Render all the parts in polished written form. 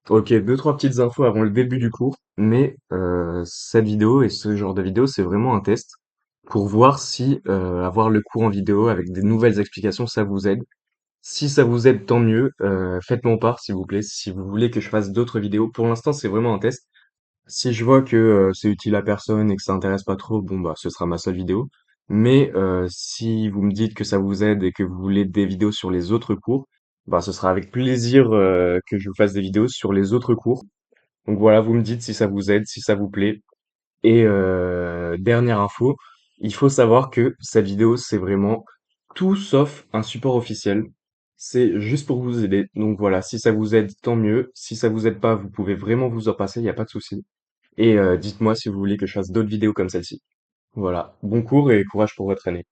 Ok, deux, trois petites infos avant le début du cours, mais cette vidéo et ce genre de vidéo, c'est vraiment un test pour voir si avoir le cours en vidéo avec des nouvelles explications, ça vous aide. Si ça vous aide, tant mieux. Faites-moi part, s'il vous plaît, si vous voulez que je fasse d'autres vidéos. Pour l'instant, c'est vraiment un test. Si je vois que c'est utile à personne et que ça intéresse pas trop, bon bah ce sera ma seule vidéo. Mais si vous me dites que ça vous aide et que vous voulez des vidéos sur les autres cours, bah ce sera avec plaisir que je vous fasse des vidéos sur les autres cours. Donc voilà, vous me dites si ça vous aide, si ça vous plaît. Et dernière info, il faut savoir que cette vidéo, c'est vraiment tout sauf un support officiel. C'est juste pour vous aider. Donc voilà, si ça vous aide, tant mieux. Si ça vous aide pas, vous pouvez vraiment vous en passer, il n'y a pas de souci. Et dites-moi si vous voulez que je fasse d'autres vidéos comme celle-ci. Voilà, bon cours et courage pour votre année.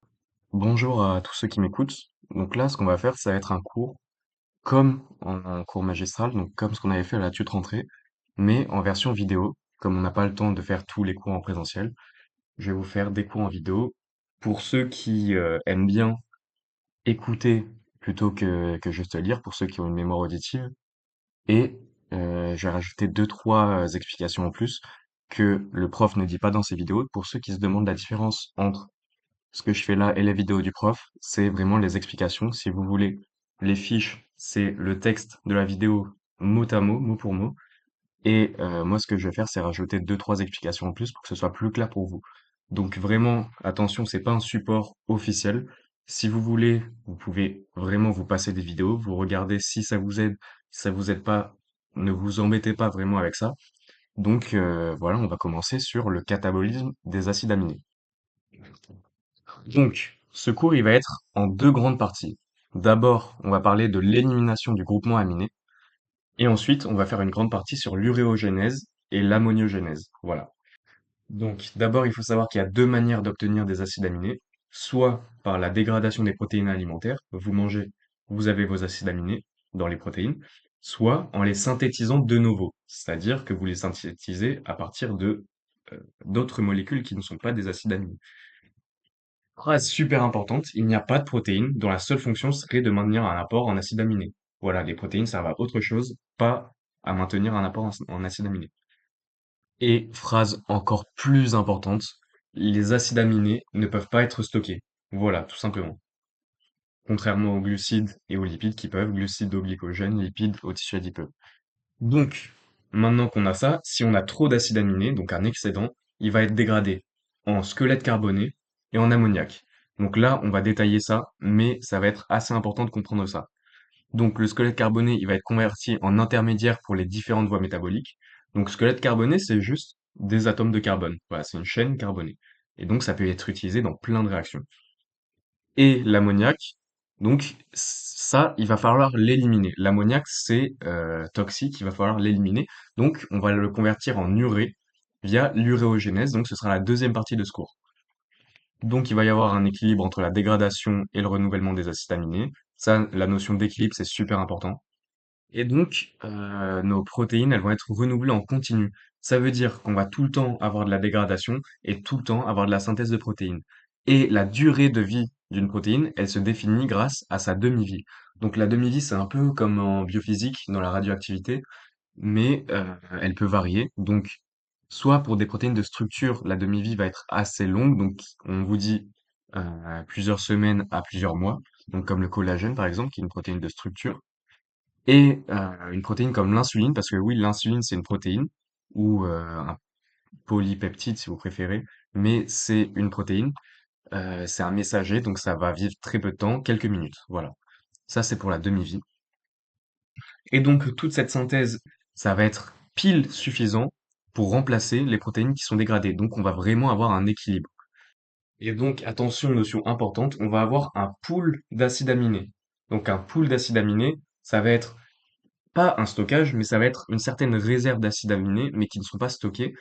Bonjour à tous ceux qui m'écoutent. Donc là, ce qu'on va faire, ça va être un cours comme en cours magistral, donc comme ce qu'on avait fait à la tutre rentrée, mais en version vidéo. Comme on n'a pas le temps de faire tous les cours en présentiel, je vais vous faire des cours en vidéo. Pour ceux qui aiment bien écouter plutôt que juste lire, pour ceux qui ont une mémoire auditive, et je vais rajouter deux, trois explications en plus que le prof ne dit pas dans ses vidéos. Pour ceux qui se demandent la différence entre ce que je fais là et les vidéos du prof, c'est vraiment les explications. Si vous voulez, les fiches, c'est le texte de la vidéo mot à mot, mot pour mot. Et moi, ce que je vais faire, c'est rajouter deux, trois explications en plus pour que ce soit plus clair pour vous. Donc vraiment, attention, c'est pas un support officiel. Si vous voulez, vous pouvez vraiment vous passer des vidéos, vous regardez si ça vous aide, si ça vous aide pas, ne vous embêtez pas vraiment avec ça. Donc voilà, on va commencer sur le catabolisme des acides aminés. Donc, ce cours, il va être en deux grandes parties. D'abord, on va parler de l'élimination du groupement aminé, et ensuite, on va faire une grande partie sur l'uréogenèse et l'ammoniogénèse. Voilà. Donc, d'abord, il faut savoir qu'il y a deux manières d'obtenir des acides aminés, soit par la dégradation des protéines alimentaires, vous mangez, vous avez vos acides aminés dans les protéines, soit en les synthétisant de nouveau, c'est-à-dire que vous les synthétisez à partir de d'autres molécules qui ne sont pas des acides aminés. Phrase super importante, il n'y a pas de protéines dont la seule fonction serait de maintenir un apport en acide aminé. Voilà, les protéines servent à autre chose, pas à maintenir un apport en acide aminé. Et phrase encore plus importante, les acides aminés ne peuvent pas être stockés. Voilà, tout simplement. Contrairement aux glucides et aux lipides qui peuvent, glucides au glycogène, lipides au tissu adipeux. Donc, maintenant qu'on a ça, si on a trop d'acides aminés, donc un excédent, il va être dégradé en squelette carboné et en ammoniac. Donc là, on va détailler ça, mais ça va être assez important de comprendre ça. Donc le squelette carboné, il va être converti en intermédiaire pour les différentes voies métaboliques. Donc squelette carboné, c'est juste des atomes de carbone. Voilà, c'est une chaîne carbonée. Et donc ça peut être utilisé dans plein de réactions. Et l'ammoniac, donc ça, il va falloir l'éliminer. L'ammoniac, c'est toxique, il va falloir l'éliminer. Donc on va le convertir en urée via l'uréogenèse. Donc ce sera la deuxième partie de ce cours. Donc il va y avoir un équilibre entre la dégradation et le renouvellement des acides aminés. Ça, la notion d'équilibre, c'est super important. Et donc, nos protéines, elles vont être renouvelées en continu. Ça veut dire qu'on va tout le temps avoir de la dégradation et tout le temps avoir de la synthèse de protéines. Et la durée de vie d'une protéine, elle se définit grâce à sa demi-vie. Donc la demi-vie, c'est un peu comme en biophysique, dans la radioactivité, mais elle peut varier. Donc, soit pour des protéines de structure, la demi-vie va être assez longue, donc on vous dit plusieurs semaines à plusieurs mois, donc comme le collagène par exemple, qui est une protéine de structure. Et une protéine comme l'insuline, parce que oui, l'insuline, c'est une protéine, ou un polypeptide si vous préférez, mais c'est une protéine, c'est un messager, donc ça va vivre très peu de temps, quelques minutes, voilà. Ça, c'est pour la demi-vie. Et donc, toute cette synthèse, ça va être pile suffisant pour remplacer les protéines qui sont dégradées. Donc, on va vraiment avoir un équilibre. Et donc, attention, notion importante, on va avoir un pool d'acides aminés. Donc, un pool d'acides aminés, ça va être pas un stockage, mais ça va être une certaine réserve d'acides aminés, mais qui ne sont pas stockés,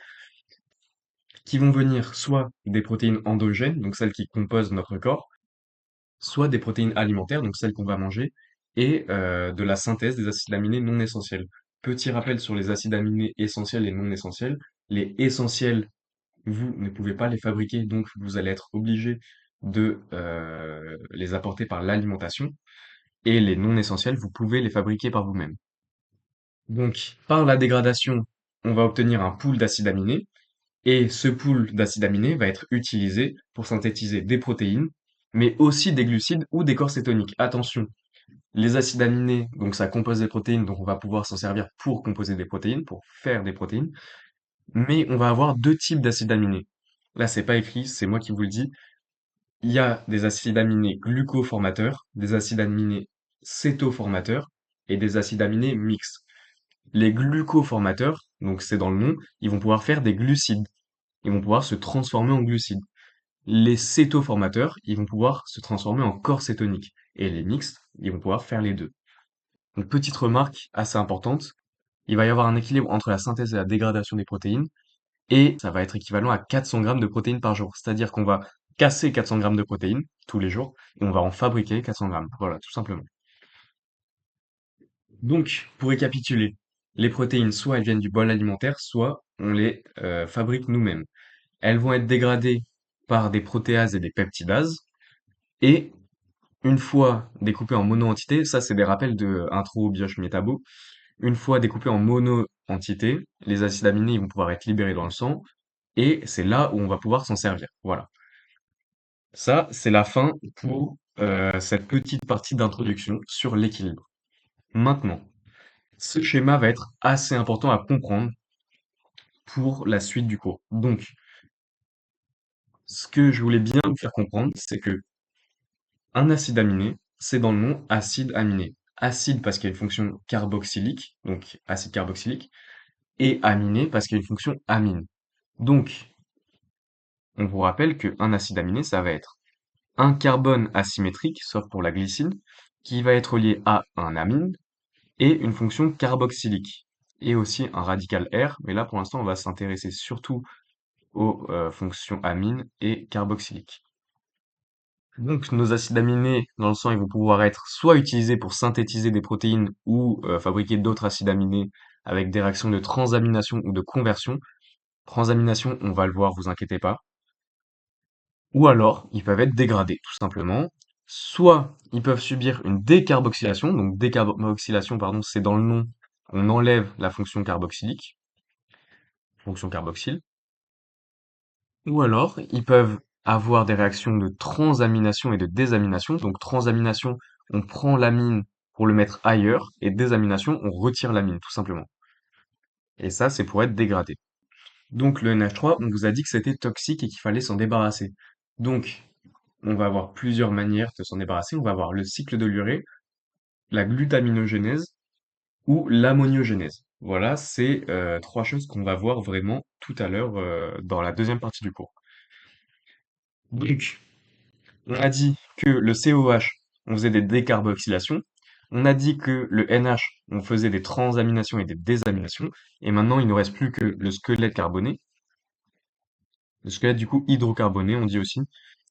qui vont venir soit des protéines endogènes, donc celles qui composent notre corps, soit des protéines alimentaires, donc celles qu'on va manger, et de la synthèse des acides aminés non essentiels. Petit rappel sur les acides aminés essentiels et non essentiels. Les essentiels, vous ne pouvez pas les fabriquer, donc vous allez être obligé de les apporter par l'alimentation, et les non essentiels, vous pouvez les fabriquer par vous-même. Donc, par la dégradation, on va obtenir un pool d'acides aminés, et ce pool d'acides aminés va être utilisé pour synthétiser des protéines, mais aussi des glucides ou des corps cétoniques. Attention, les acides aminés, donc ça compose des protéines, donc on va pouvoir s'en servir pour composer des protéines, pour faire des protéines, mais on va avoir deux types d'acides aminés. Là, c'est pas écrit, c'est moi qui vous le dis. Il y a des acides aminés glucoformateurs, des acides aminés cétoformateurs et des acides aminés mixtes. Les glucoformateurs, donc c'est dans le nom, ils vont pouvoir faire des glucides. Ils vont pouvoir se transformer en glucides. Les cétoformateurs, ils vont pouvoir se transformer en corps cétonique. Et les mixtes, ils vont pouvoir faire les deux. Donc, petite remarque assez importante, il va y avoir un équilibre entre la synthèse et la dégradation des protéines, et ça va être équivalent à 400 grammes de protéines par jour. C'est-à-dire qu'on va casser 400 grammes de protéines tous les jours, et on va en fabriquer 400 grammes. Voilà, tout simplement. Donc, pour récapituler, les protéines, soit elles viennent du bol alimentaire, soit on les fabrique nous-mêmes. Elles vont être dégradées par des protéases et des peptidases, et une fois découpées en monoentités, ça c'est des rappels de intro Bioche Métabo, une fois découpées en monoentités, les acides aminés ils vont pouvoir être libérés dans le sang, et c'est là où on va pouvoir s'en servir. Voilà. Ça, c'est la fin pour cette petite partie d'introduction sur l'équilibre. Maintenant, ce schéma va être assez important à comprendre pour la suite du cours. Donc, ce que je voulais bien vous faire comprendre, c'est que un acide aminé, c'est dans le nom acide aminé. Acide parce qu'il y a une fonction carboxylique, donc acide carboxylique, et aminé parce qu'il y a une fonction amine. Donc, on vous rappelle qu'un acide aminé, ça va être un carbone asymétrique, sauf pour la glycine, qui va être lié à un amine, et une fonction carboxylique, et aussi un radical R, mais là pour l'instant on va s'intéresser surtout aux fonctions amines et carboxyliques. Donc nos acides aminés dans le sang, ils vont pouvoir être soit utilisés pour synthétiser des protéines ou fabriquer d'autres acides aminés avec des réactions de transamination ou de conversion. Transamination, on va le voir, vous inquiétez pas. Ou alors, ils peuvent être dégradés, tout simplement. Soit ils peuvent subir une décarboxylation. Donc décarboxylation, pardon, c'est dans le nom. On enlève la fonction carboxylique, fonction carboxyle. Ou alors, ils peuvent avoir des réactions de transamination et de désamination. Donc transamination, on prend l'amine pour le mettre ailleurs, et désamination, on retire l'amine, tout simplement. Et ça, c'est pour être dégradé. Donc le NH3, on vous a dit que c'était toxique et qu'il fallait s'en débarrasser. Donc, on va avoir plusieurs manières de s'en débarrasser. On va avoir le cycle de l'urée, la glutaminogénèse ou l'ammoniogénèse. Voilà, c'est trois choses qu'on va voir vraiment tout à l'heure dans la deuxième partie du cours. Donc, on a dit que le COH, on faisait des décarboxylations. On a dit que le NH, on faisait des transaminations et des désaminations. Et maintenant, il ne nous reste plus que le squelette carboné. Le squelette, du coup, hydrocarboné, on dit aussi.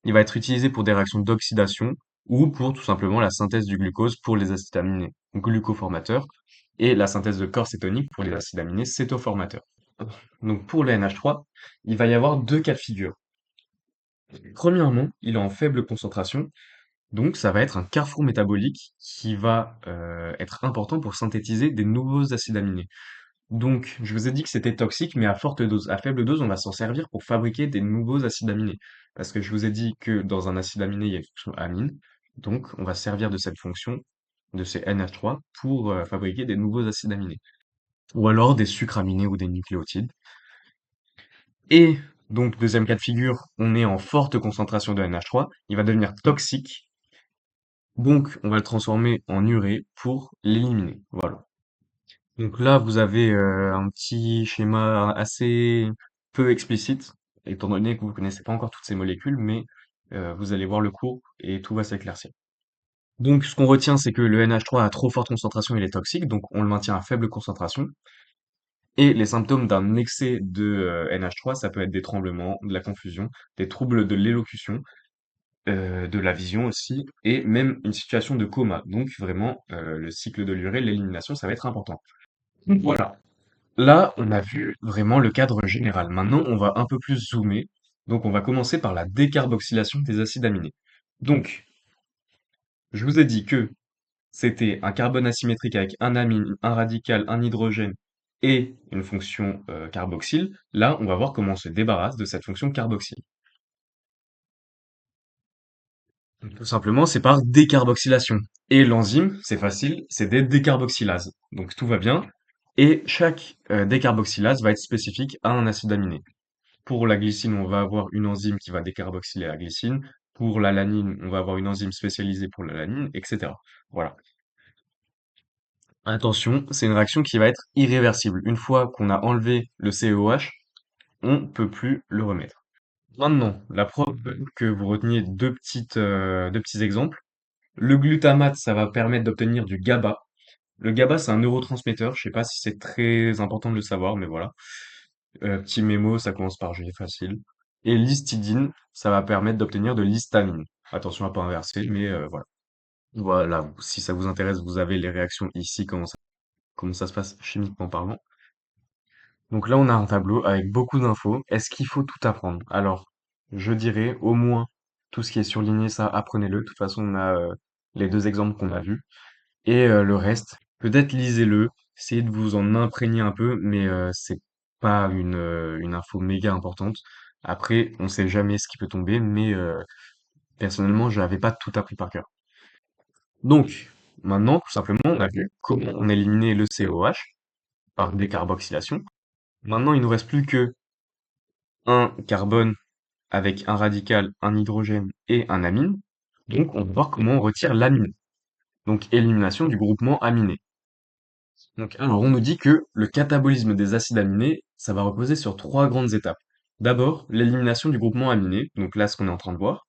Il va être utilisé pour des réactions d'oxydation ou pour tout simplement la synthèse du glucose pour les acides aminés glucoformateurs et la synthèse de corps cétonique pour les acides aminés cétoformateurs. Donc pour le NH3, il va y avoir deux cas de figure. Premièrement, il est en faible concentration, donc ça va être un carrefour métabolique qui va être important pour synthétiser des nouveaux acides aminés. Donc, je vous ai dit que c'était toxique, mais à forte dose. À faible dose, on va s'en servir pour fabriquer des nouveaux acides aminés. Parce que je vous ai dit que dans un acide aminé, il y a une fonction amine. Donc, on va se servir de cette fonction, de ces NH3, pour fabriquer des nouveaux acides aminés. Ou alors des sucres aminés ou des nucléotides. Et donc, deuxième cas de figure, on est en forte concentration de NH3. Il va devenir toxique. Donc, on va le transformer en urée pour l'éliminer. Voilà. Donc là, vous avez un petit schéma assez peu explicite, étant donné que vous ne connaissez pas encore toutes ces molécules, mais vous allez voir le cours et tout va s'éclaircir. Donc ce qu'on retient, c'est que le NH3 a trop forte concentration, il est toxique, donc on le maintient à faible concentration. Et les symptômes d'un excès de NH3, ça peut être des tremblements, de la confusion, des troubles de l'élocution, de la vision aussi, et même une situation de coma. Donc vraiment, le cycle de l'urée, l'élimination, ça va être important. Voilà. Là, on a vu vraiment le cadre général. Maintenant, on va un peu plus zoomer. Donc, on va commencer par la décarboxylation des acides aminés. Donc, je vous ai dit que c'était un carbone asymétrique avec un amine, un radical, un hydrogène et une fonction carboxyle, là, on va voir comment on se débarrasse de cette fonction carboxyle. Donc, tout simplement, c'est par décarboxylation. Et l'enzyme, c'est facile, c'est des décarboxylases. Donc tout va bien. Et chaque décarboxylase va être spécifique à un acide aminé. Pour la glycine, on va avoir une enzyme qui va décarboxyler la glycine. Pour la lanine, on va avoir une enzyme spécialisée pour la lanine, etc. Voilà. Attention, c'est une réaction qui va être irréversible. Une fois qu'on a enlevé le CEOH, on ne peut plus le remettre. Maintenant, la preuve que vous reteniez deux petits exemples. Le glutamate, ça va permettre d'obtenir du GABA. Le GABA, c'est un neurotransmetteur. Je sais pas si c'est très important de le savoir, mais voilà. Petit mémo, ça commence par G, facile. Et l'histidine, ça va permettre d'obtenir de l'histamine. Attention à pas inverser, mais voilà. Voilà, si ça vous intéresse, vous avez les réactions ici, comment ça se passe chimiquement parlant. Donc là, on a un tableau avec beaucoup d'infos. Est-ce qu'il faut tout apprendre? Alors, je dirais au moins tout ce qui est surligné, ça, apprenez-le. De toute façon, on a les deux exemples qu'on a vus. Et le reste, peut-être lisez-le, essayez de vous en imprégner un peu, mais c'est pas une info méga importante. Après, on sait jamais ce qui peut tomber, mais personnellement, je n'avais pas tout appris par cœur. Donc, maintenant, tout simplement, on a vu comment on éliminait le COH par décarboxylation. Maintenant, il nous reste plus que un carbone avec un radical, un hydrogène et un amine. Donc, on va voir comment on retire l'amine. Donc, élimination du groupement aminé. Donc, alors, on nous dit que le catabolisme des acides aminés, ça va reposer sur trois grandes étapes. D'abord, l'élimination du groupement aminé, donc là, ce qu'on est en train de voir,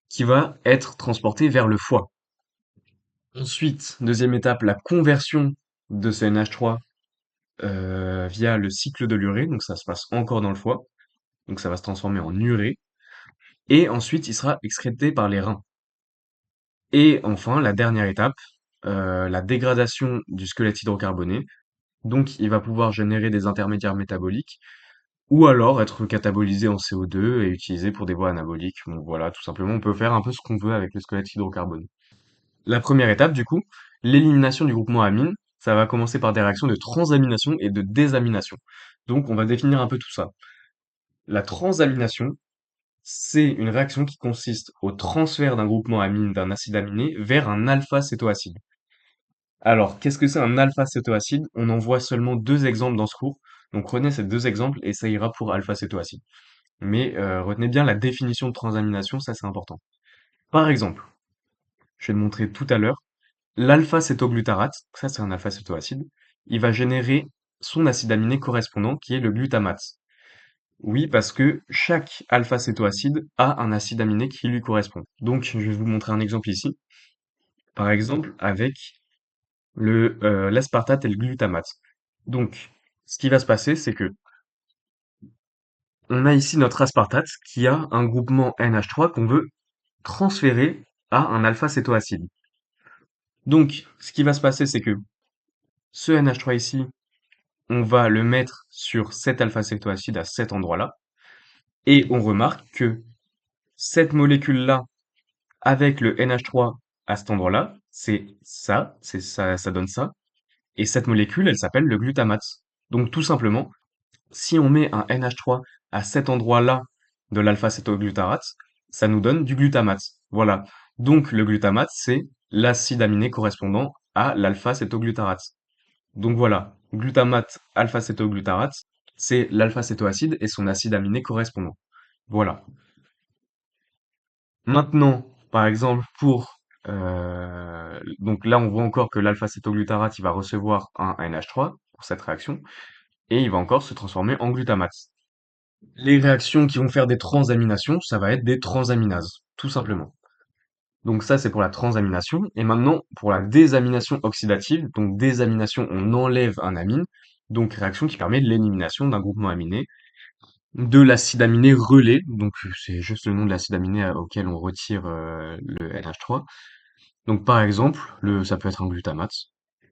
qui va être transporté vers le foie. Ensuite, deuxième étape, la conversion de ce NH3 via le cycle de l'urée, donc ça se passe encore dans le foie, donc ça va se transformer en urée, et ensuite il sera excrété par les reins. Et enfin, la dernière étape, la dégradation du squelette hydrocarboné, donc il va pouvoir générer des intermédiaires métaboliques ou alors être catabolisé en CO2 et utilisé pour des voies anaboliques. Donc voilà, tout simplement, on peut faire un peu ce qu'on veut avec le squelette hydrocarboné. La première étape, du coup, l'élimination du groupement amine, ça va commencer par des réactions de transamination et de désamination. Donc on va définir un peu tout ça. La transamination, c'est une réaction qui consiste au transfert d'un groupement amine d'un acide aminé vers un alpha-cétoacide. Alors, qu'est-ce que c'est un alpha-cétoacide? On en voit seulement deux exemples dans ce cours. Donc retenez ces deux exemples et ça ira pour alpha-cétoacide. Mais retenez bien la définition de transamination, ça c'est important. Par exemple, je vais le montrer tout à l'heure, l'alpha-cétoglutarate, ça c'est un alpha-cétoacide, il va générer son acide aminé correspondant qui est le glutamate. Oui, parce que chaque alpha-cétoacide a un acide aminé qui lui correspond. Donc je vais vous montrer un exemple ici. Par exemple, avec l'aspartate et le glutamate. Donc, ce qui va se passer, c'est que on a ici notre aspartate qui a un groupement NH3 qu'on veut transférer à un alpha-cétoacide. Donc, ce qui va se passer, c'est que ce NH3 ici, on va le mettre sur cet alpha-cétoacide à cet endroit-là, et on remarque que cette molécule-là, avec le NH3 à cet endroit-là, c'est ça, ça donne ça, et cette molécule, elle s'appelle le glutamate. Donc, tout simplement, si on met un NH3 à cet endroit-là de l'alpha-cétoglutarate, ça nous donne du glutamate. Voilà. Donc le glutamate, c'est l'acide aminé correspondant à l'alpha-cétoglutarate. Donc voilà, glutamate, alpha-cétoglutarate, c'est l'alpha-cétoacide et son acide aminé correspondant. Voilà. Maintenant, par exemple, donc là, on voit encore que l'alpha-cétoglutarate, il va recevoir un NH3 pour cette réaction, et il va encore se transformer en glutamate. Les réactions qui vont faire des transaminations, ça va être des transaminases, tout simplement. Donc ça, c'est pour la transamination. Et maintenant, pour la désamination oxydative, donc désamination, on enlève un amine, donc réaction qui permet de l'élimination d'un groupement aminé, de l'acide aminé relais, donc c'est juste le nom de l'acide aminé auquel on retire le NH3. Donc par exemple, ça peut être un glutamate,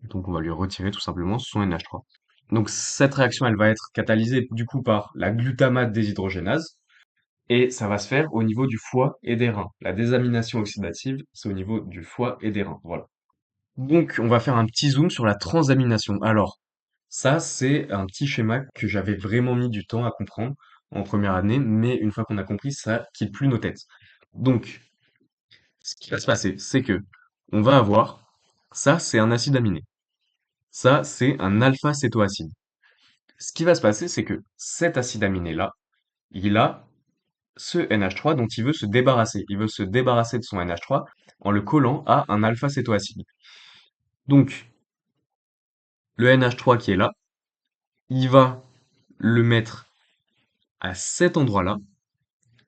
donc on va lui retirer tout simplement son NH3. Donc cette réaction, elle va être catalysée du coup par la glutamate déshydrogénase, et ça va se faire au niveau du foie et des reins. La désamination oxydative, c'est au niveau du foie et des reins. Voilà. Donc, on va faire un petit zoom sur la transamination. Alors, ça, c'est un petit schéma que j'avais vraiment mis du temps à comprendre en première année, mais une fois qu'on a compris, ça quitte plus nos têtes. Donc, ce qui va se passer, c'est que on va avoir, ça, c'est un acide aminé. Ça, c'est un alpha-cétoacide. Ce qui va se passer, c'est que cet acide aminé-là, il a ce NH3 dont il veut se débarrasser. Il veut se débarrasser de son NH3 en le collant à un alpha-cétoacide. Donc, le NH3 qui est là, il va le mettre à cet endroit-là.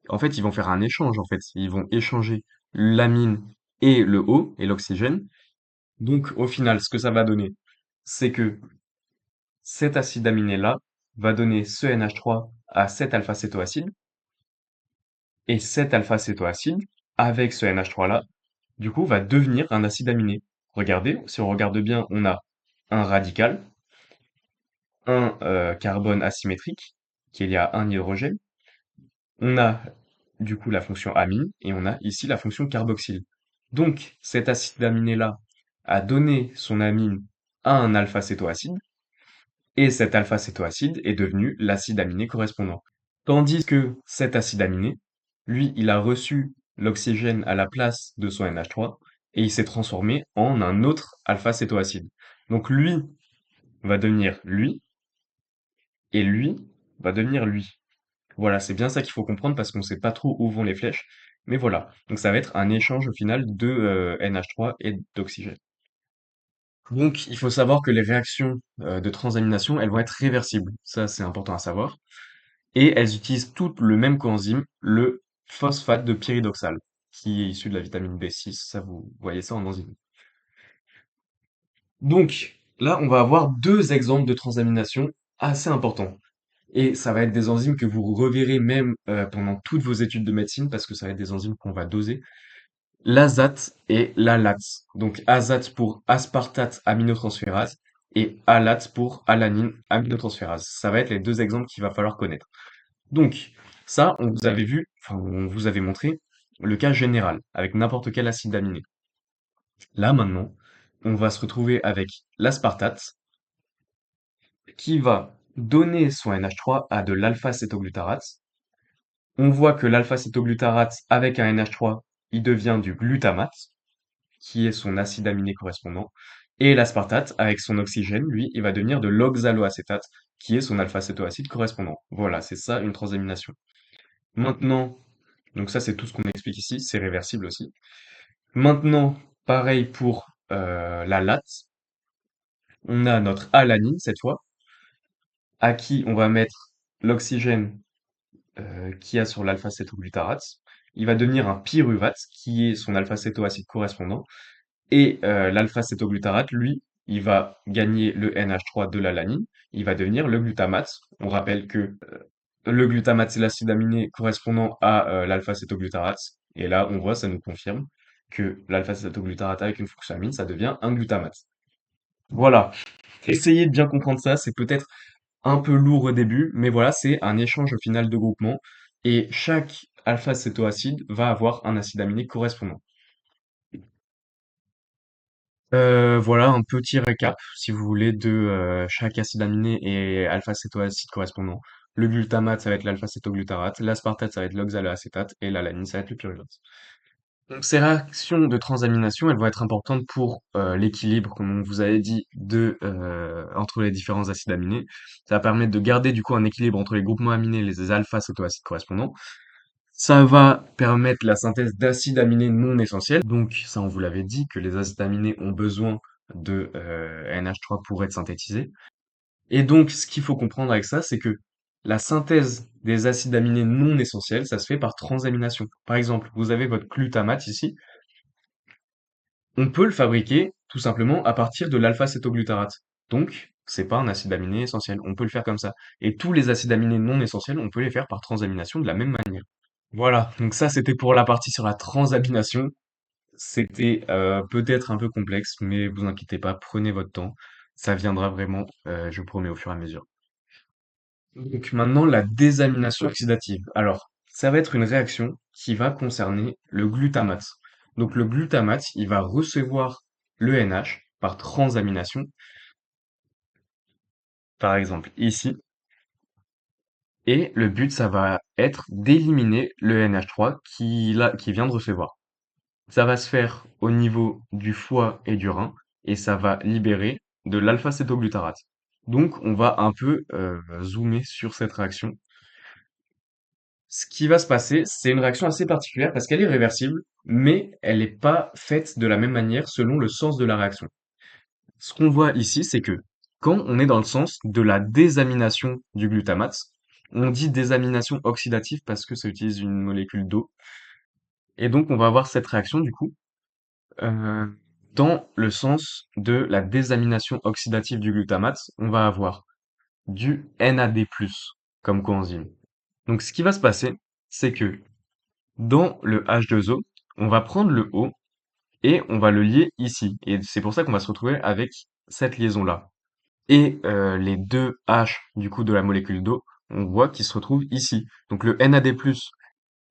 En fait, ils vont faire un échange, en fait. Ils vont échanger l'amine et le O, et l'oxygène. Donc, au final, ce que ça va donner, c'est que cet acide aminé-là va donner ce NH3 à cet alpha-cétoacide, et cet alpha-cétoacide, avec ce NH3-là, du coup, va devenir un acide aminé. Regardez, si on regarde bien, on a un radical, un carbone asymétrique, qui est lié à un hydrogène. On a du coup la fonction amine et on a ici la fonction carboxyle. Donc cet acide aminé-là a donné son amine à un alpha-cétoacide et cet alpha-cétoacide est devenu l'acide aminé correspondant. Tandis que cet acide aminé, lui, il a reçu l'oxygène à la place de son NH3 et il s'est transformé en un autre alpha-cétoacide. Donc lui va devenir lui et lui va devenir lui. Voilà, c'est bien ça qu'il faut comprendre parce qu'on sait pas trop où vont les flèches. Mais voilà, donc ça va être un échange au final de NH3 et d'oxygène. Donc il faut savoir que les réactions de transamination, elles vont être réversibles. Ça, c'est important à savoir. Et elles utilisent toutes le même coenzyme, le phosphate de pyridoxal, qui est issu de la vitamine B6. Ça, vous voyez ça en enzyme. Donc là, on va avoir deux exemples de transamination assez importants. Et ça va être des enzymes que vous reverrez même pendant toutes vos études de médecine parce que ça va être des enzymes qu'on va doser. L'azate et l'alate. Donc azate pour aspartate aminotransférase et alate pour alanine aminotransférase. Ça va être les deux exemples qu'il va falloir connaître. Donc ça, on vous avait vu, enfin on vous avait montré le cas général avec n'importe quel acide aminé. Là maintenant, on va se retrouver avec l'aspartate qui va donner son NH3 à de l'alpha-cétoglutarate. On voit que l'alpha-cétoglutarate avec un NH3, il devient du glutamate, qui est son acide aminé correspondant. Et l'aspartate, avec son oxygène, lui, il va devenir de l'oxaloacétate, qui est son alpha-cétoacide correspondant. Voilà, c'est ça une transamination. Maintenant, donc ça c'est tout ce qu'on explique ici, c'est réversible aussi. Maintenant, pareil pour la late, on a notre alanine cette fois, à qui on va mettre l'oxygène qu'il y a sur l'alpha-cétoglutarate. Il va devenir un pyruvate, qui est son alpha-cétoacide correspondant. Et l'alpha-cétoglutarate, lui, il va gagner le NH3 de l'alanine. Il va devenir le glutamate. On rappelle que le glutamate, c'est l'acide aminé correspondant à l'alpha-cétoglutarate. Et là, on voit, ça nous confirme que l'alpha-cétoglutarate avec une fonction amine, ça devient un glutamate. Voilà. Essayez de bien comprendre ça. C'est peut-être un peu lourd au début, mais voilà, c'est un échange au final de groupement. Et chaque alpha-cétoacide va avoir un acide aminé correspondant. Voilà un petit récap, si vous voulez, de chaque acide aminé et alpha-cétoacide correspondant. Le glutamate, ça va être l'alpha-cétoglutarate, l'aspartate, ça va être l'oxaloacétate, et l'alanine, ça va être le pyruvate. Donc ces réactions de transamination, elles vont être importantes pour l'équilibre, comme on vous avait dit, entre les différents acides aminés. Ça va permettre de garder du coup un équilibre entre les groupements aminés et les alpha-cétoacides correspondants. Ça va permettre la synthèse d'acides aminés non essentiels. Donc, ça, on vous l'avait dit, que les acides aminés ont besoin de NH3 pour être synthétisés. Et donc, ce qu'il faut comprendre avec ça, c'est que la synthèse des acides aminés non essentiels, ça se fait par transamination. Par exemple, vous avez votre glutamate ici. On peut le fabriquer tout simplement à partir de l'alpha-cétoglutarate. Donc, c'est pas un acide aminé essentiel. On peut le faire comme ça. Et tous les acides aminés non essentiels, on peut les faire par transamination de la même manière. Voilà, donc ça c'était pour la partie sur la transamination. C'était peut-être un peu complexe, mais vous inquiétez pas, prenez votre temps. Ça viendra vraiment, je vous promets, au fur et à mesure. Donc maintenant, la désamination oxydative. Alors, ça va être une réaction qui va concerner le glutamate. Donc le glutamate, il va recevoir le NH par transamination, par exemple ici. Et le but, ça va être d'éliminer le NH3 qui vient de recevoir. Ça va se faire au niveau du foie et du rein, et ça va libérer de l'alpha-cétoglutarate. Donc, on va un peu zoomer sur cette réaction. Ce qui va se passer, c'est une réaction assez particulière parce qu'elle est réversible, mais elle n'est pas faite de la même manière selon le sens de la réaction. Ce qu'on voit ici, c'est que quand on est dans le sens de la désamination du glutamate, on dit désamination oxydative parce que ça utilise une molécule d'eau, et donc on va avoir cette réaction du coup euh, dans le sens de la désamination oxydative du glutamate, on va avoir du NAD+, comme coenzyme. Donc ce qui va se passer, c'est que dans le H2O, on va prendre le O et on va le lier ici. Et c'est pour ça qu'on va se retrouver avec cette liaison-là. Et les deux H du coup de la molécule d'eau, on voit qu'ils se retrouvent ici. Donc le NAD+,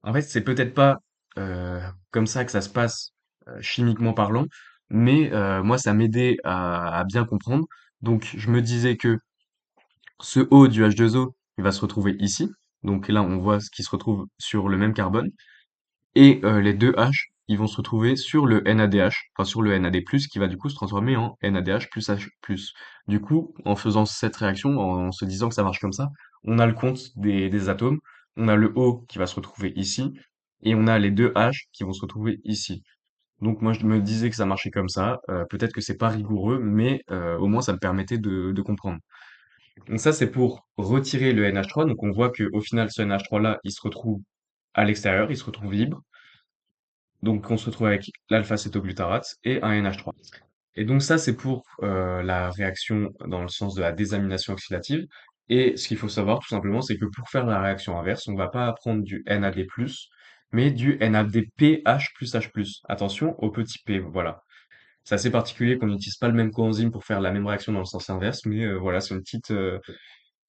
en fait, c'est peut-être pas euh, comme ça que ça se passe chimiquement parlant, mais moi, ça m'aidait à bien comprendre. Donc je me disais que ce O du H2O, il va se retrouver ici. Donc là, on voit ce qui se retrouve sur le même carbone. Et les deux H, ils vont se retrouver sur le NADH, enfin sur le NAD+, qui va du coup se transformer en NADH plus H+. Du coup, en faisant cette réaction, en se disant que ça marche comme ça, on a le compte des atomes, on a le O qui va se retrouver ici, et on a les deux H qui vont se retrouver ici. Donc moi je me disais que ça marchait comme ça, peut-être que c'est pas rigoureux, mais au moins ça me permettait de comprendre. Donc ça c'est pour retirer le NH3, donc on voit que au final ce NH3 là, il se retrouve à l'extérieur, il se retrouve libre. Donc on se retrouve avec l'alpha-cétoglutarate et un NH3. Et donc ça, c'est pour la réaction dans le sens de la désamination oxydative. Et ce qu'il faut savoir tout simplement, c'est que pour faire la réaction inverse, on ne va pas prendre du NAD+, mais du NADPH plus H+. Attention au petit p, voilà. C'est assez particulier qu'on n'utilise pas le même coenzyme pour faire la même réaction dans le sens inverse, mais voilà, c'est une petite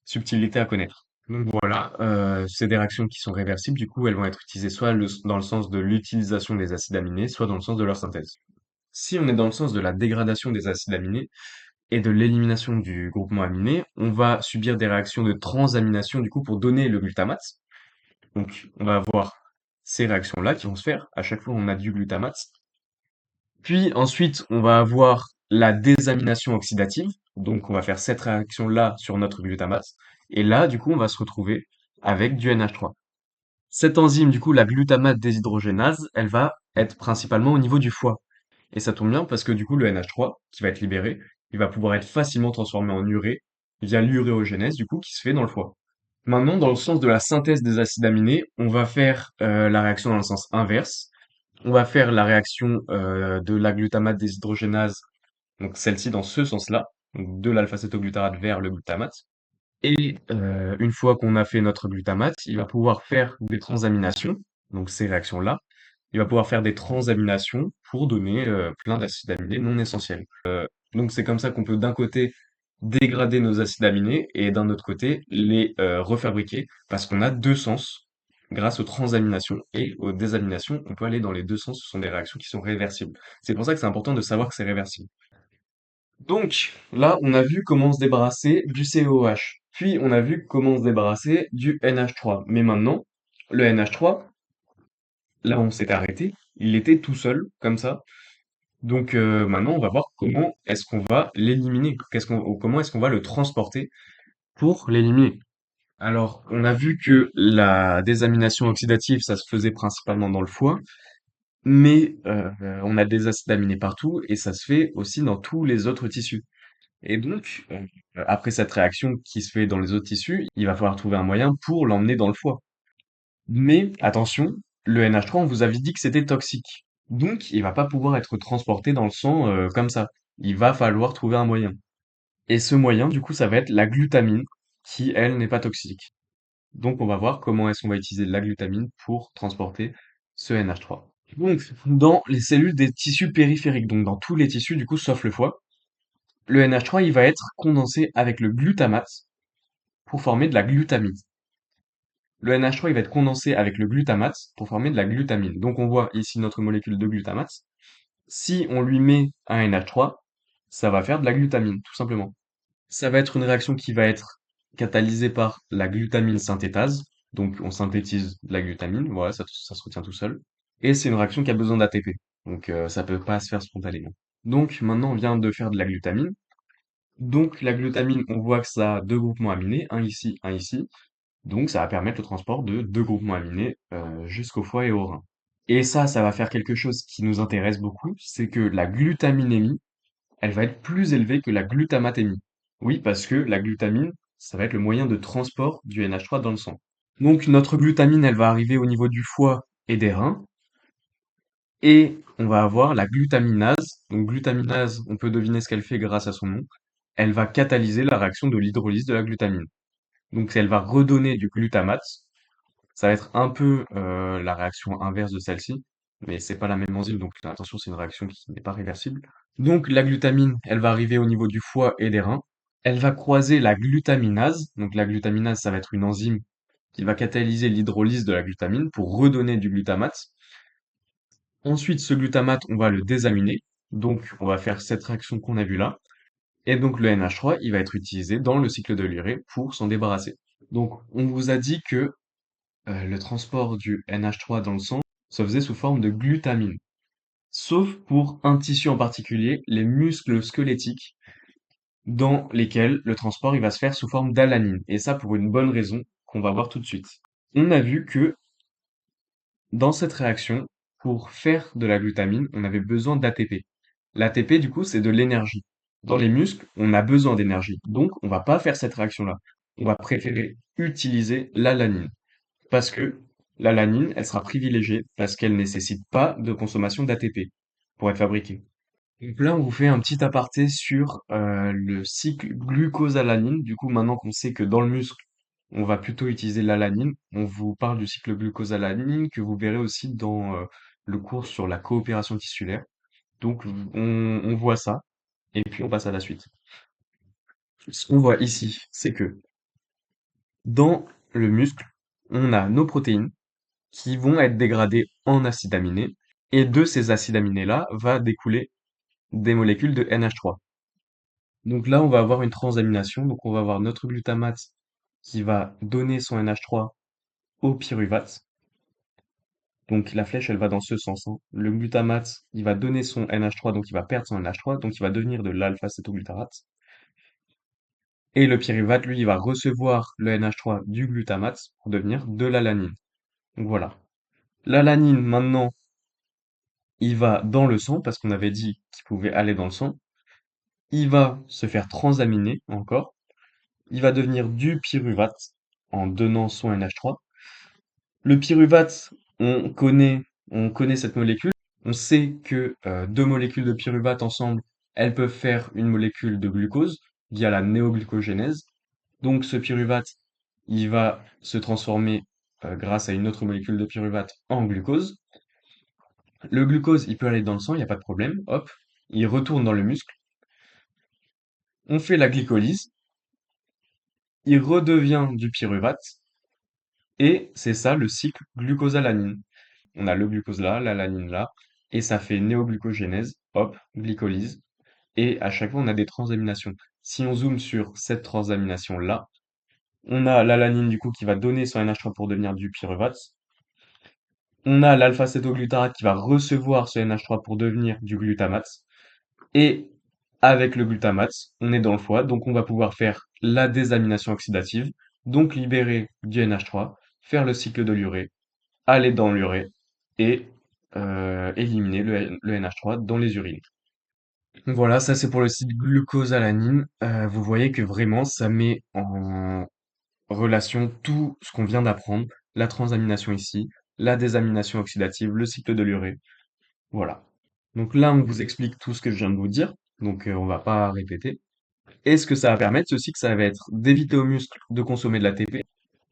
subtilité à connaître. Donc voilà, c'est des réactions qui sont réversibles, du coup elles vont être utilisées soit dans le sens de l'utilisation des acides aminés, soit dans le sens de leur synthèse. Si on est dans le sens de la dégradation des acides aminés et de l'élimination du groupement aminé, on va subir des réactions de transamination du coup pour donner le glutamate. Donc on va avoir ces réactions-là qui vont se faire à chaque fois qu'on a du glutamate. Puis ensuite, on va avoir la désamination oxydative. Donc on va faire cette réaction-là sur notre glutamate. Et là, du coup, on va se retrouver avec du NH3. Cette enzyme, du coup, la glutamate déshydrogénase, elle va être principalement au niveau du foie. Et ça tombe bien parce que du coup, le NH3 qui va être libéré, il va pouvoir être facilement transformé en urée via l'uréogénèse, du coup, qui se fait dans le foie. Maintenant, dans le sens de la synthèse des acides aminés, on va faire la réaction dans le sens inverse. On va faire la réaction de la glutamate déshydrogénase, donc celle-ci dans ce sens-là, donc de l'alpha-cétoglutarate vers le glutamate. Et une fois qu'on a fait notre glutamate, il va pouvoir faire des transaminations, donc ces réactions-là. Il va pouvoir faire des transaminations pour donner plein d'acides aminés non essentiels. Donc c'est comme ça qu'on peut d'un côté dégrader nos acides aminés et d'un autre côté les refabriquer parce qu'on a deux sens. Grâce aux transaminations et aux désaminations, on peut aller dans les deux sens. Ce sont des réactions qui sont réversibles. C'est pour ça que c'est important de savoir que c'est réversible. Donc, là, on a vu comment se débarrasser du COH. Puis, on a vu comment se débarrasser du NH3. Mais maintenant, le NH3, là, on s'est arrêté. Il était tout seul, comme ça. Donc, maintenant, on va voir comment est-ce qu'on va l'éliminer. Comment est-ce qu'on va le transporter pour l'éliminer. Alors, on a vu que la désamination oxydative, ça se faisait principalement dans le foie. Mais on a des acides aminés partout et ça se fait aussi dans tous les autres tissus. Et donc, après cette réaction qui se fait dans les autres tissus, il va falloir trouver un moyen pour l'emmener dans le foie. Mais attention, le NH3, on vous avait dit que c'était toxique. Donc, il va pas pouvoir être transporté dans le sang comme ça. Il va falloir trouver un moyen. Et ce moyen, du coup, ça va être la glutamine, qui, elle, n'est pas toxique. Donc, on va voir comment est-ce qu'on va utiliser la glutamine pour transporter ce NH3. Donc, dans les cellules des tissus périphériques, donc dans tous les tissus, du coup, sauf le foie, le NH3, il va être condensé avec le glutamate pour former de la glutamine. Le NH3, il va être condensé avec le glutamate pour former de la glutamine. Donc, on voit ici notre molécule de glutamate. Si on lui met un NH3, ça va faire de la glutamine, tout simplement. Ça va être une réaction qui va être catalysée par la glutamine synthétase. Donc, on synthétise de la glutamine, voilà, ça se retient tout seul. Et c'est une réaction qui a besoin d'ATP. Donc, ça peut pas se faire spontanément. Donc, maintenant, on vient de faire de la glutamine. Donc, la glutamine, on voit que ça a deux groupements aminés, un ici, un ici. Donc, ça va permettre le transport de deux groupements aminés jusqu'au foie et au rein. Et ça va faire quelque chose qui nous intéresse beaucoup, c'est que la glutaminémie, elle va être plus élevée que la glutamatémie. Oui, parce que la glutamine, ça va être le moyen de transport du NH3 dans le sang. Donc notre glutamine, elle va arriver au niveau du foie et des reins, et on va avoir la glutaminase. Donc glutaminase, on peut deviner ce qu'elle fait grâce à son nom. Elle va catalyser la réaction de l'hydrolyse de la glutamine. Donc elle va redonner du glutamate. Ça va être un peu la réaction inverse de celle-ci, mais c'est pas la même enzyme, donc attention, c'est une réaction qui n'est pas réversible. Donc la glutamine, elle va arriver au niveau du foie et des reins. Elle va croiser la glutaminase. Donc la glutaminase, ça va être une enzyme qui va catalyser l'hydrolyse de la glutamine pour redonner du glutamate. Ensuite, ce glutamate, on va le désaminer. Donc on va faire cette réaction qu'on a vue là. Et donc le NH3, il va être utilisé dans le cycle de l'urée pour s'en débarrasser. Donc on vous a dit que le transport du NH3 dans le sang se faisait sous forme de glutamine. Sauf pour un tissu en particulier, les muscles squelettiques, dans lesquels le transport il va se faire sous forme d'alanine. Et ça pour une bonne raison qu'on va voir tout de suite. On a vu que dans cette réaction, pour faire de la glutamine, on avait besoin d'ATP. L'ATP, du coup, c'est de l'énergie. Dans les muscles, on a besoin d'énergie. Donc, on va pas faire cette réaction-là. On va préférer utiliser l'alanine. Parce que l'alanine, elle sera privilégiée parce qu'elle nécessite pas de consommation d'ATP pour être fabriquée. Donc là, on vous fait un petit aparté sur le cycle glucose-alanine. Du coup, maintenant qu'on sait que dans le muscle, on va plutôt utiliser l'alanine, on vous parle du cycle glucose-alanine que vous verrez aussi dans le cours sur la coopération tissulaire. Donc, on voit ça et puis on passe à la suite. Ce qu'on voit ici, c'est que dans le muscle, on a nos protéines qui vont être dégradées en acides aminés. Et de ces acides aminés-là va découler des molécules de NH3. Donc là, on va avoir une transamination. Donc on va avoir notre glutamate qui va donner son NH3 au pyruvate. Donc la flèche, elle va dans ce sens, hein. Le glutamate, il va donner son NH3, donc il va perdre son NH3, donc il va devenir de l'alpha-cétoglutarate. Et le pyruvate, lui, il va recevoir le NH3 du glutamate pour devenir de l'alanine. Donc voilà. L'alanine, maintenant, il va dans le sang, parce qu'on avait dit qu'il pouvait aller dans le sang. Il va se faire transaminer encore. Il va devenir du pyruvate en donnant son NH3. Le pyruvate, on connaît cette molécule. On sait que deux molécules de pyruvate ensemble, elles peuvent faire une molécule de glucose via la néoglucogénèse. Donc ce pyruvate, il va se transformer grâce à une autre molécule de pyruvate en glucose. Le glucose, il peut aller dans le sang, il n'y a pas de problème. Hop, il retourne dans le muscle. On fait la glycolyse. Il redevient du pyruvate. Et c'est ça le cycle glucosalanine. On a le glucose là, l'alanine là, et ça fait néoglucogénèse, hop, glycolyse, et à chaque fois on a des transaminations. Si on zoome sur cette transamination là, on a l'alanine du coup qui va donner son NH3 pour devenir du pyruvate. On a l'alpha-cétoglutarate qui va recevoir ce NH3 pour devenir du glutamate. Et avec le glutamate, on est dans le foie, donc on va pouvoir faire la désamination oxydative, donc libérer du NH3, faire le cycle de l'urée, aller dans l'urée et éliminer le NH3 dans les urines. Voilà, ça c'est pour le site glucosalanine. Vous voyez que vraiment ça met en relation tout ce qu'on vient d'apprendre, la transamination ici, la désamination oxydative, le cycle de l'urée. Voilà. Donc là, on vous explique tout ce que je viens de vous dire, donc on va pas répéter. Et ce que ça va permettre, c'est aussi que ça va être d'éviter au muscle de consommer de l'ATP.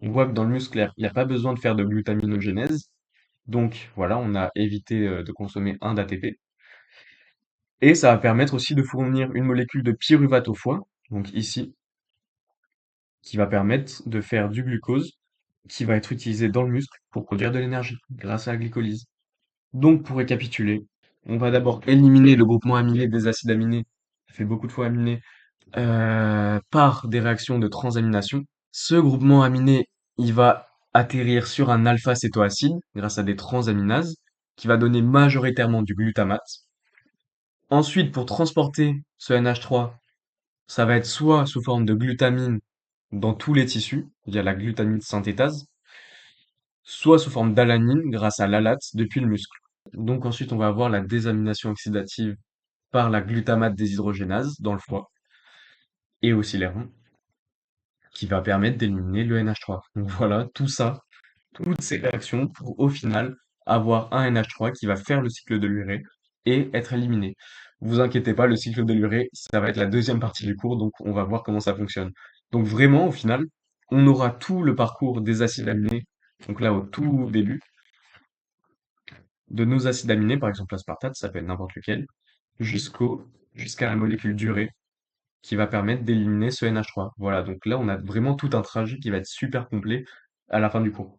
On voit que dans le muscle, il n'y a pas besoin de faire de glutaminogénèse. Donc voilà, on a évité de consommer un d'ATP. Et ça va permettre aussi de fournir une molécule de pyruvate au foie, donc ici, qui va permettre de faire du glucose, qui va être utilisé dans le muscle pour produire de l'énergie grâce à la glycolyse. Donc pour récapituler, On va d'abord éliminer le groupement aminé des acides aminés, ça fait beaucoup de fois aminé, par des réactions de transamination. Ce groupement aminé, il va atterrir sur un alpha-cétoacide grâce à des transaminases qui va donner majoritairement du glutamate. Ensuite, pour transporter ce NH3, ça va être soit sous forme de glutamine dans tous les tissus, via la glutamine synthétase, soit sous forme d'alanine grâce à l'alate depuis le muscle. Donc ensuite, on va avoir la désamination oxydative par la glutamate déshydrogénase dans le foie et aussi les reins, qui va permettre d'éliminer le NH3. Donc voilà, tout ça, toutes ces réactions pour au final avoir un NH3 qui va faire le cycle de l'urée et être éliminé. Vous inquiétez pas, le cycle de l'urée, ça va être la deuxième partie du cours, donc on va voir comment ça fonctionne. Donc vraiment, au final, on aura tout le parcours des acides aminés, donc là au tout début, de nos acides aminés, par exemple l'aspartate, ça peut être n'importe lequel, jusqu'à la molécule d'urée, qui va permettre d'éliminer ce NH3. Voilà, donc là, on a vraiment tout un trajet qui va être super complet à la fin du cours.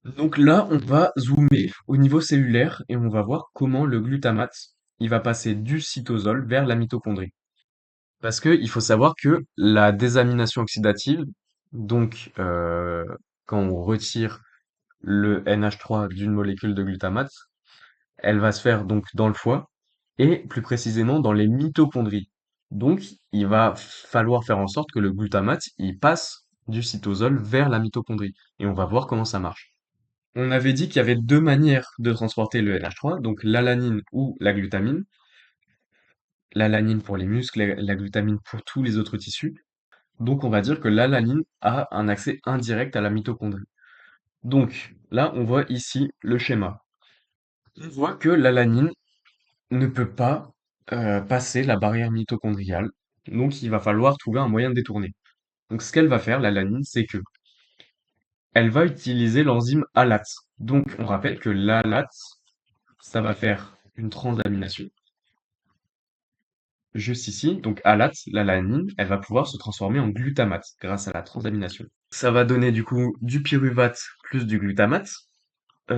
Donc là, on va zoomer au niveau cellulaire et on va voir comment le glutamate, il va passer du cytosol vers la mitochondrie. Parce que il faut savoir que la désamination oxydative, donc quand on retire le NH3 d'une molécule de glutamate, elle va se faire donc dans le foie et plus précisément dans les mitochondries. Donc, il va falloir faire en sorte que le glutamate, il passe du cytosol vers la mitochondrie. Et on va voir comment ça marche. On avait dit qu'il y avait deux manières de transporter le NH3, donc l'alanine ou la glutamine. L'alanine pour les muscles, la glutamine pour tous les autres tissus. Donc, on va dire que l'alanine a un accès indirect à la mitochondrie. Donc, là, on voit ici le schéma. On voit que l'alanine ne peut pas passer la barrière mitochondriale. Donc, il va falloir trouver un moyen de détourner. Donc, ce qu'elle va faire, l'alanine, c'est que elle va utiliser l'enzyme ALAT. Donc, on rappelle que l'ALAT, ça va faire une transamination juste ici. Donc, ALAT, l'alanine, elle va pouvoir se transformer en glutamate grâce à la transamination. Ça va donner du coup du pyruvate plus du glutamate. Et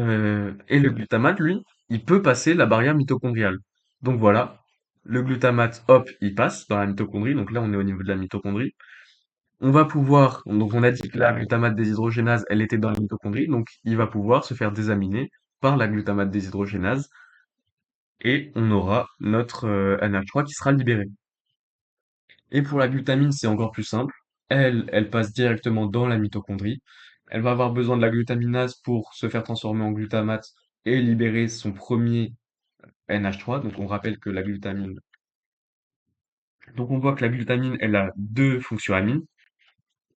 le glutamate, lui, il peut passer la barrière mitochondriale. Donc voilà, le glutamate, hop, il passe dans la mitochondrie. Donc là, on est au niveau de la mitochondrie. On va pouvoir, donc on a dit que la glutamate déshydrogénase, elle était dans la mitochondrie, donc il va pouvoir se faire désaminer par la glutamate déshydrogénase et on aura notre NH3 qui sera libéré. Et pour la glutamine, c'est encore plus simple. Elle passe directement dans la mitochondrie. Elle va avoir besoin de la glutaminase pour se faire transformer en glutamate et libérer son premier NH3. Donc on rappelle que la glutamine. Donc on voit que la glutamine, elle a deux fonctions amines.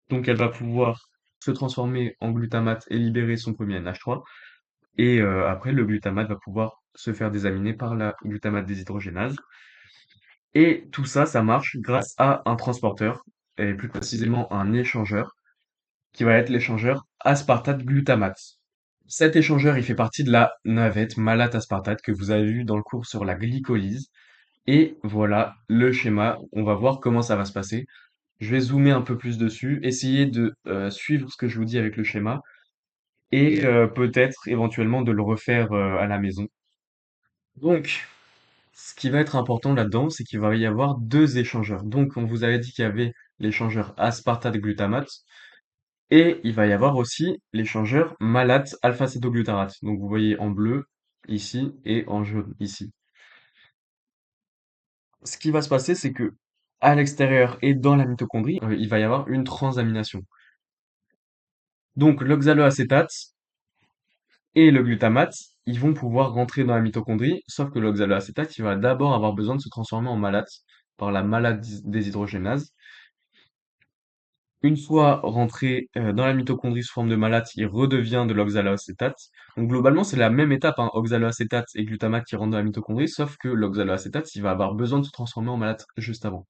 Donc elle va pouvoir se transformer en glutamate et libérer son premier NH3. Et après, le glutamate va pouvoir se faire désaminer par la glutamate déshydrogénase. Et tout ça, ça marche grâce à un transporteur, et plus précisément un échangeur, qui va être l'échangeur aspartate-glutamate. Cet échangeur, il fait partie de la navette malate-aspartate que vous avez vu dans le cours sur la glycolyse. Et voilà le schéma. On va voir comment ça va se passer. Je vais zoomer un peu plus dessus, essayer de suivre ce que je vous dis avec le schéma et peut-être éventuellement de le refaire à la maison. Donc, ce qui va être important là-dedans, c'est qu'il va y avoir deux échangeurs. Donc, on vous avait dit qu'il y avait l'échangeur aspartate-glutamate et il va y avoir aussi l'échangeur malate-alpha-cétoglutarate. Donc, vous voyez en bleu ici et en jaune ici. Ce qui va se passer, c'est que à l'extérieur et dans la mitochondrie, il va y avoir une transamination. Donc, l'oxaloacétate et le glutamate, ils vont pouvoir rentrer dans la mitochondrie, sauf que l'oxaloacétate, il va d'abord avoir besoin de se transformer en malate par la malate déshydrogénase. Une fois rentré dans la mitochondrie sous forme de malate, il redevient de l'oxaloacétate. Donc globalement, c'est la même étape, hein, oxaloacétate et glutamate qui rentrent dans la mitochondrie, sauf que l'oxaloacétate, il va avoir besoin de se transformer en malate juste avant.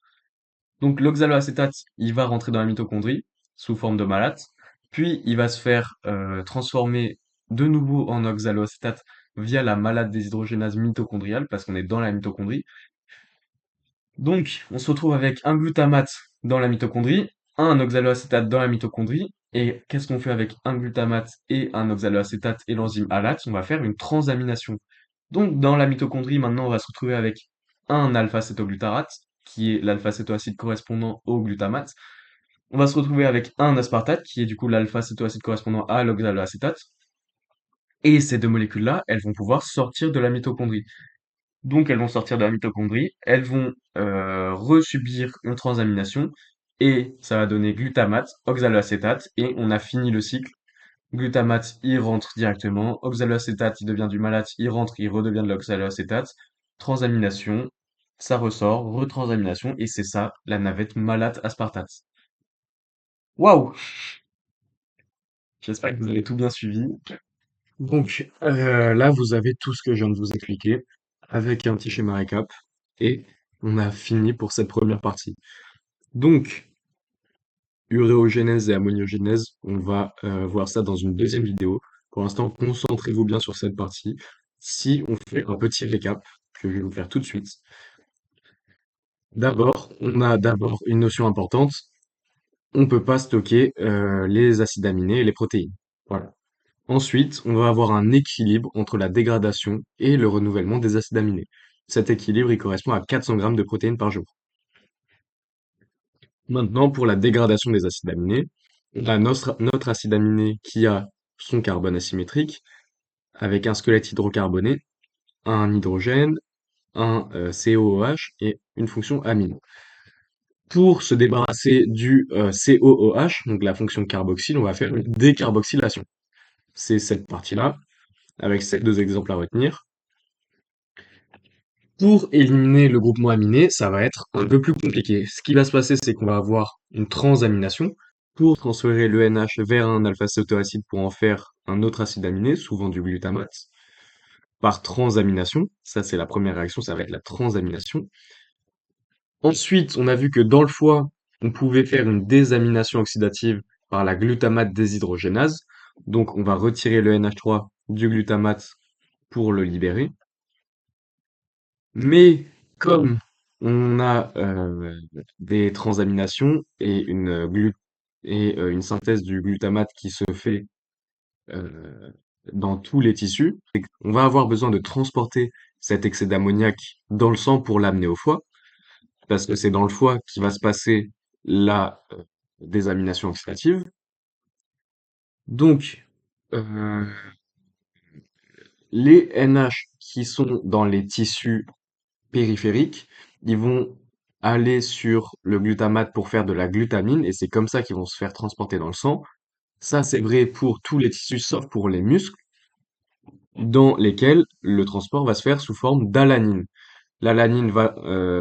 Donc l'oxaloacétate, il va rentrer dans la mitochondrie sous forme de malate, puis il va se faire transformer de nouveau en oxaloacétate via la malate déshydrogénase mitochondriale, parce qu'on est dans la mitochondrie. Donc on se retrouve avec un glutamate dans la mitochondrie, un oxaloacétate dans la mitochondrie, et qu'est-ce qu'on fait avec un glutamate et un oxaloacétate et l'enzyme ALAT? On va faire une transamination. Donc, dans la mitochondrie, maintenant, on va se retrouver avec un alpha-cétoglutarate, qui est l'alpha-cétoacide correspondant au glutamate. On va se retrouver avec un aspartate, qui est du coup l'alpha-cétoacide correspondant à l'oxaloacétate. Et ces deux molécules-là, elles vont pouvoir sortir de la mitochondrie. Donc, elles vont sortir de la mitochondrie, elles vont resubir une transamination, et ça va donner glutamate, oxaloacétate, et on a fini le cycle. Glutamate, il rentre directement. Oxaloacétate, il devient du malate, il rentre, il redevient de l'oxaloacétate. Transamination, ça ressort, retransamination, et c'est ça, la navette malate-aspartate. Waouh! J'espère que vous avez tout bien suivi. Donc, là, vous avez tout ce que je viens de vous expliquer, avec un petit schéma récap, et on a fini pour cette première partie. Donc, uréogenèse et ammoniogénèse, on va voir ça dans une deuxième vidéo. Pour l'instant, concentrez-vous bien sur cette partie. Si on fait un petit récap, que je vais vous faire tout de suite. D'abord, on a d'abord une notion importante. On ne peut pas stocker les acides aminés et les protéines. Voilà. Ensuite, on va avoir un équilibre entre la dégradation et le renouvellement des acides aminés. Cet équilibre, il correspond à 400 grammes de protéines par jour. Maintenant, pour la dégradation des acides aminés, on a notre acide aminé qui a son carbone asymétrique avec un squelette hydrocarboné, un hydrogène, un COOH et une fonction amine. Pour se débarrasser du COOH, donc la fonction carboxyle, on va faire une décarboxylation. C'est cette partie-là, avec ces deux exemples à retenir. Pour éliminer le groupement aminé, ça va être un peu plus compliqué. Ce qui va se passer, c'est qu'on va avoir une transamination pour transférer le NH vers un alpha-cétoacide pour en faire un autre acide aminé, souvent du glutamate, par transamination. Ça, c'est la première réaction, ça va être la transamination. Ensuite, on a vu que dans le foie, on pouvait faire une désamination oxydative par la glutamate déshydrogénase. Donc, on va retirer le NH3 du glutamate pour le libérer. Mais comme on a des transaminations et une synthèse du glutamate qui se fait euh, dans tous les tissus, on va avoir besoin de transporter cet excès d'ammoniac dans le sang pour l'amener au foie, parce que c'est dans le foie qui va se passer la désamination oxydative. Donc, euh, les NH qui sont dans les tissus périphériques, ils vont aller sur le glutamate pour faire de la glutamine, et c'est comme ça qu'ils vont se faire transporter dans le sang. Ça, c'est vrai pour tous les tissus, sauf pour les muscles, dans lesquels le transport va se faire sous forme d'alanine. L'alanine va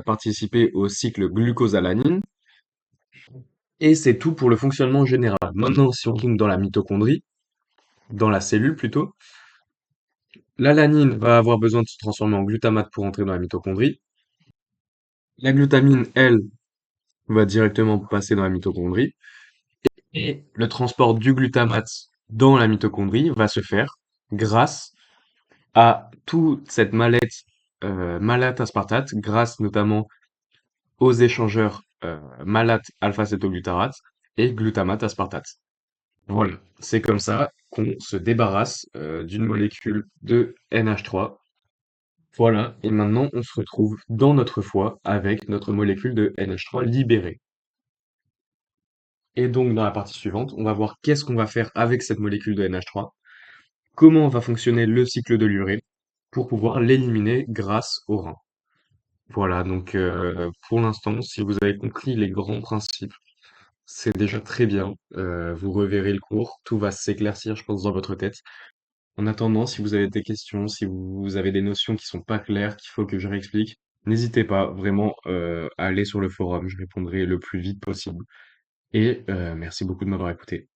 participer au cycle glucosalanine, et c'est tout pour le fonctionnement général. Maintenant, si on retourne dans la mitochondrie, dans la cellule plutôt, l'alanine va avoir besoin de se transformer en glutamate pour entrer dans la mitochondrie. La glutamine, elle, va directement passer dans la mitochondrie. Et le transport du glutamate dans la mitochondrie va se faire grâce à toute cette malate-aspartate, grâce notamment aux échangeurs malate-alpha-cétoglutarate et glutamate-aspartate. Voilà, c'est comme ça qu'on se débarrasse d'une molécule de NH3. Voilà, et maintenant on se retrouve dans notre foie avec notre molécule de NH3 libérée. Et donc dans la partie suivante, on va voir qu'est-ce qu'on va faire avec cette molécule de NH3, comment va fonctionner le cycle de l'urée pour pouvoir l'éliminer grâce au rein. Voilà, donc pour l'instant, si vous avez compris les grands principes, c'est déjà très bien. Vous reverrez le cours, tout va s'éclaircir, je pense, dans votre tête. En attendant, si vous avez des questions, si vous avez des notions qui sont pas claires, qu'il faut que je réexplique, n'hésitez pas vraiment à aller sur le forum, je répondrai le plus vite possible. Et merci beaucoup de m'avoir écouté.